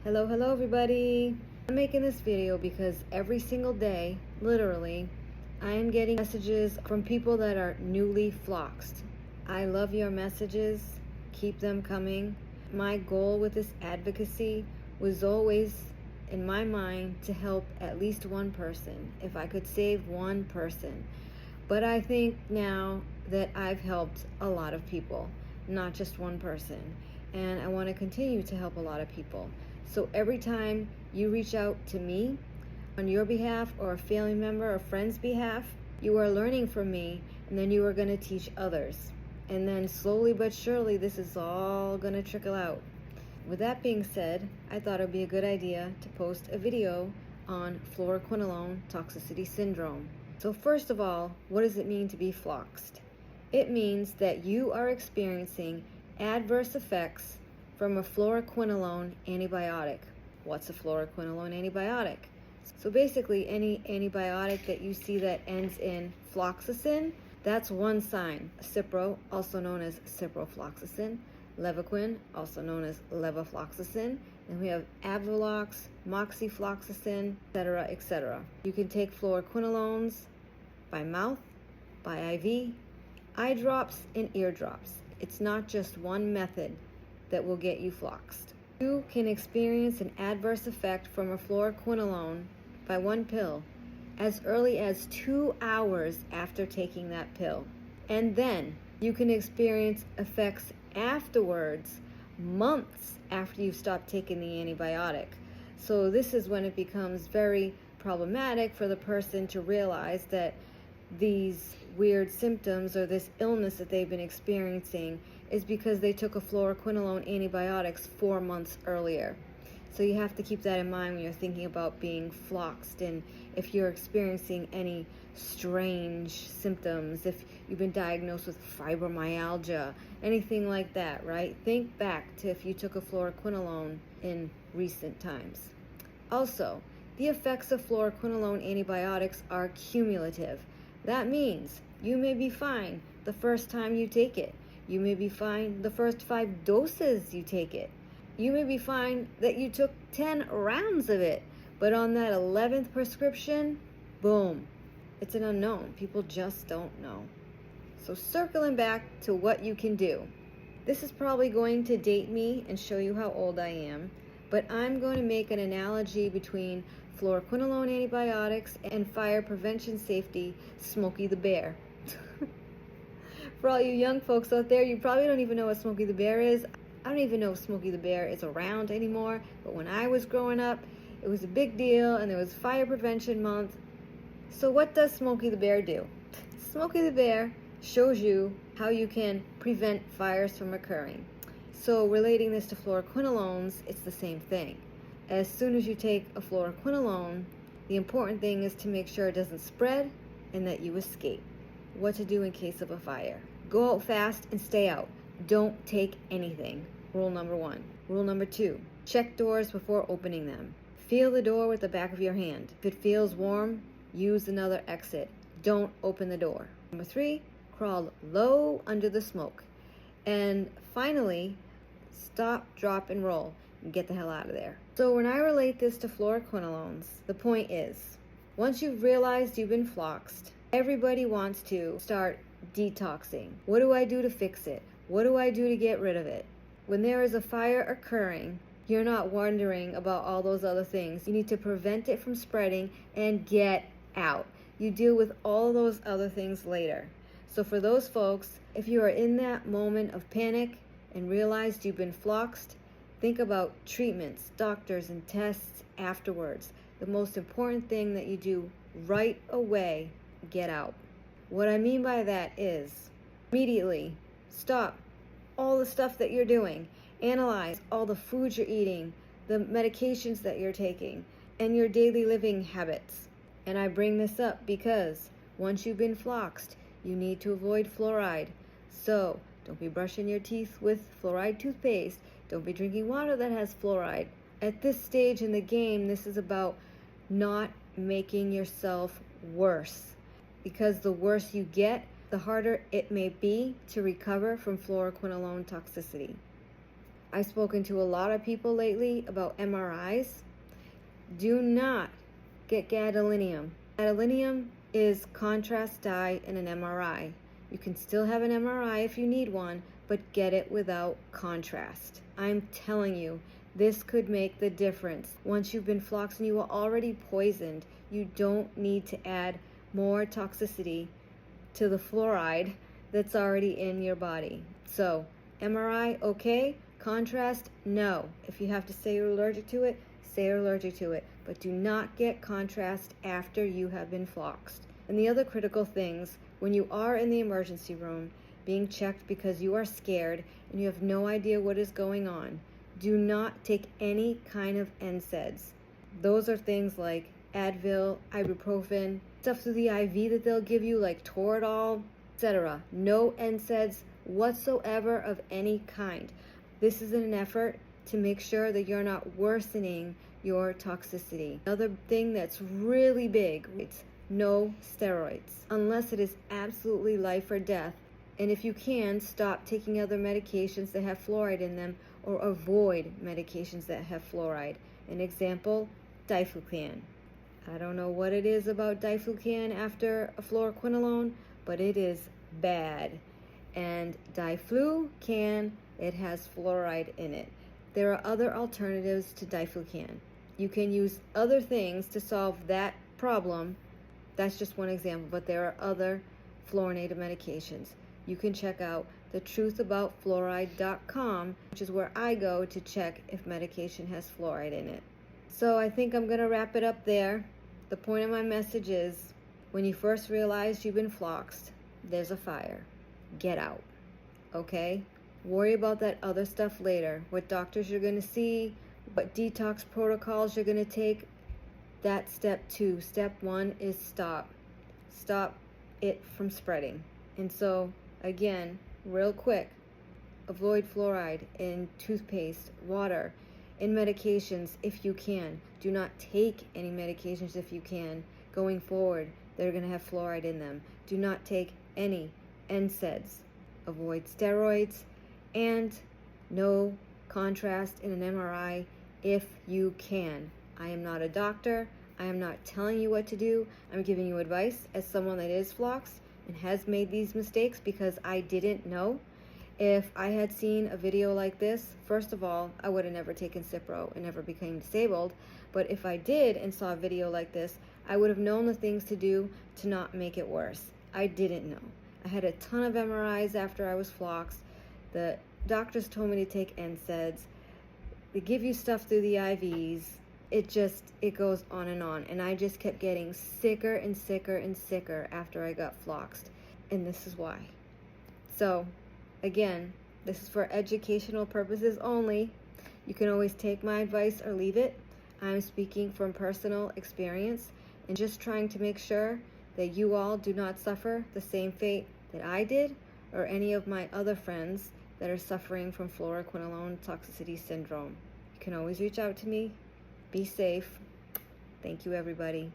Hello everybody. I'm making this video because every single day, literally, I am getting messages from people that are newly floxed. I love your messages. Keep them coming. My goal with this advocacy was always, in my mind, to help at least one person, if I could save one person. But I think now that I've helped a lot of people, not just one person, and I want to continue to help a lot of people. So every time you reach out to me on your behalf or a family member or friend's behalf, you are learning from me, and then you are going to teach others. And then slowly but surely, this is all going to trickle out. With that being said, I thought it would be a good idea to post a video on fluoroquinolone toxicity syndrome. So first of all, what does it mean to be floxed? It means that you are experiencing adverse effects from a fluoroquinolone antibiotic. What's a fluoroquinolone antibiotic? So basically, any antibiotic that you see that ends in floxacin, that's one sign. Cipro, also known as ciprofloxacin, Levaquin, also known as levofloxacin, and we have Avelox, moxifloxacin, etc., etc. You can take fluoroquinolones by mouth, by IV, eye drops, and ear drops. It's not just one method that will get you floxed. You can experience an adverse effect from a fluoroquinolone by one pill as early as 2 hours after taking that pill. And then you can experience effects afterwards, months after you've stopped taking the antibiotic. So this is when it becomes very problematic for the person to realize that these weird symptoms or this illness that they've been experiencing is because they took a fluoroquinolone antibiotics 4 months earlier. So you have to keep that in mind when you're thinking about being floxed, and if you're experiencing any strange symptoms, if you've been diagnosed with fibromyalgia, anything like that, right? Think back to if you took a fluoroquinolone in recent times. Also, the effects of fluoroquinolone antibiotics are cumulative. That means you may be fine the first time you take it. You may be fine the first 5 doses you take it. You may be fine that you took 10 rounds of it, but on that 11th prescription, boom, it's an unknown. People just don't know. So circling back to what you can do. This is probably going to date me and show you how old I am, but I'm going to make an analogy between fluoroquinolone antibiotics and fire prevention safety, Smokey the Bear. For all you young folks out there, you probably don't even know what Smokey the Bear is. I don't even know if Smokey the Bear is around anymore, but when I was growing up, it was a big deal, and there was Fire Prevention Month. So what does Smokey the Bear do? Smokey the Bear shows you how you can prevent fires from occurring. So relating this to fluoroquinolones, it's the same thing. As soon as you take a fluoroquinolone, the important thing is to make sure it doesn't spread and that you escape. What to do in case of a fire. Go out fast and stay out. Don't take anything. Rule number 1. Rule number 2. Check doors before opening them. Feel the door with the back of your hand. If it feels warm, use another exit. Don't open the door. Number 3. Crawl low under the smoke. And finally, stop, drop, and roll. And get the hell out of there. So when I relate this to fluoroquinolones, the point is, once you've realized you've been floxed, everybody wants to start detoxing. What do I do to fix it? What do I do to get rid of it? When there is a fire occurring, you're not wondering about all those other things. You need to prevent it from spreading and get out. You deal with all those other things later. So for those folks, if you are in that moment of panic and realized you've been floxed, think about treatments, doctors, and tests afterwards. The most important thing that you do right away, get out. What I mean by that is immediately stop all the stuff that you're doing. Analyze all the foods you're eating, the medications that you're taking, and your daily living habits. And I bring this up because once you've been floxed, you need to avoid fluoride. So don't be brushing your teeth with fluoride toothpaste. Don't be drinking water that has fluoride. At this stage in the game, this is about not making yourself worse. Because the worse you get, the harder it may be to recover from fluoroquinolone toxicity. I've spoken to a lot of people lately about MRIs. Do not get gadolinium. Gadolinium is contrast dye in an MRI. You can still have an MRI if you need one, but get it without contrast. I'm telling you, this could make the difference. Once you've been floxed and you are already poisoned, you don't need to add more toxicity to the fluoride that's already in your body. So, MRI, okay. Contrast, no. If you have to say you're allergic to it, say you're allergic to it. But do not get contrast after you have been floxed. And the other critical things, when you are in the emergency room being checked because you are scared and you have no idea what is going on, do not take any kind of NSAIDs. Those are things like Advil, ibuprofen, stuff through the IV that they'll give you like Toradol, etc. No NSAIDs whatsoever of any kind. This is an effort to make sure that you're not worsening your toxicity. Another thing that's really big, it's no steroids, unless it is absolutely life or death. And if you can, stop taking other medications that have fluoride in them, or avoid medications that have fluoride. An example, diflucan. I don't know what it is about diflucan after a fluoroquinolone, but it is bad. And diflucan, it has fluoride in it. There are other alternatives to diflucan. You can use other things to solve that problem. That's just one example, but there are other fluorinated medications. You can check out thetruthaboutfluoride.com, which is where I go to check if medication has fluoride in it. So I think I'm going to wrap it up there. The point of my message is, when you first realize you've been floxed, there's a fire. Get out, okay? Worry about that other stuff later. What doctors you're going to see, what detox protocols you're going to take. That's step 2. Step 1 is stop. Stop it from spreading. And so, again, real quick, avoid fluoride in toothpaste, water, in medications if you can. Do not take any medications if you can. Going forward, they're going to have fluoride in them. Do not take any NSAIDs. Avoid steroids, and no contrast in an MRI if you can. I am not a doctor. I am not telling you what to do. I'm giving you advice as someone that is floxed and has made these mistakes because I didn't know. If I had seen a video like this, first of all, I would have never taken Cipro and never became disabled. But if I did and saw a video like this, I would have known the things to do to not make it worse. I didn't know. I had a ton of MRIs after I was floxed. The doctors told me to take NSAIDs. They give you stuff through the IVs. It goes on. And I just kept getting sicker and sicker and sicker after I got floxed. And this is why. So, again, this is for educational purposes only. You can always take my advice or leave it. I'm speaking from personal experience and just trying to make sure that you all do not suffer the same fate that I did or any of my other friends that are suffering from fluoroquinolone toxicity syndrome. You can always reach out to me. Be safe. Thank you, everybody.